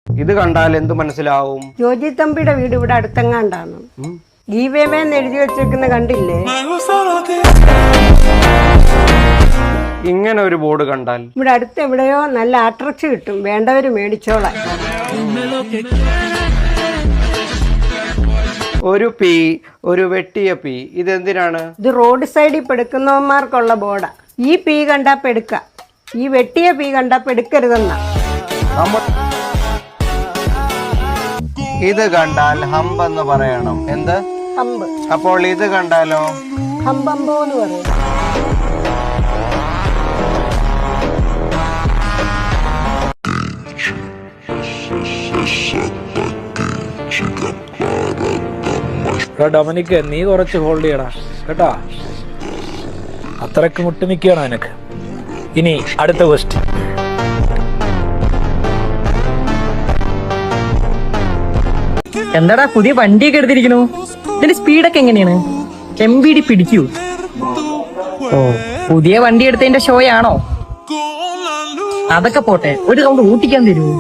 ഇത് കണ്ടാൽ എന്ത് മനസ്സിലാവും? ജോജി തമ്പിയുടെ വീട് ഇവിടെ അടുത്തെങ്ങാണ്ടാണ്. ഗീവേന്ന് എഴുതി വെച്ചേക്കുന്ന കണ്ടില്ലേ? ഇങ്ങനെ ഒരു ബോർഡ് കണ്ടാൽ ഇവിടെ അടുത്ത് എവിടെയോ നല്ല അട്രാക്ഷൻ കിട്ടും, വേണ്ടവര് മേടിച്ചോളാം. ഒരു പി, ഒരു വെട്ടിയ പി, ഇതെന്തിനാണ്? ഇത് റോഡ് സൈഡിൽ പെടുക്കുന്നവന്മാർക്കുള്ള ബോർഡാ. ഈ പി കണ്ടാ പെടുക്ക, ഈ വെട്ടിയ പി കണ്ടാ പെടുക്കരുതെന്നാ. ഇത് കണ്ടാൽ ഹമ്പ് എന്ന് പറയണം. എന്ത് ഹമ്പ്? അപ്പോൾ ഇത് കണ്ടാലോ? ഹമ്പമ്പോ എന്ന് പറയും. ഡൊമിനിക്ക്, നീ കുറച്ച് ഹോൾഡ് ചെയ്യടാ കേട്ടാ. അത്രക്ക് മുട്ടി നിൽക്കുകയാണ് നിനക്ക്. ഇനി അടുത്ത ക്വസ്റ്റ്യൻ. എന്താടാ പുതിയ വണ്ടിയൊക്കെ എടുത്തിരിക്കണു? ഇതിന്റെ സ്പീഡൊക്കെ എങ്ങനെയാണ്? MBD പിടിക്കൂ? ഓ, പുതിയ വണ്ടി എടുത്തതിന്റെ ഷോയാണോ? അതൊക്കെ പോട്ടെ, ഒരു റൗണ്ട് ഓട്ടിക്കാൻ തരുമോ?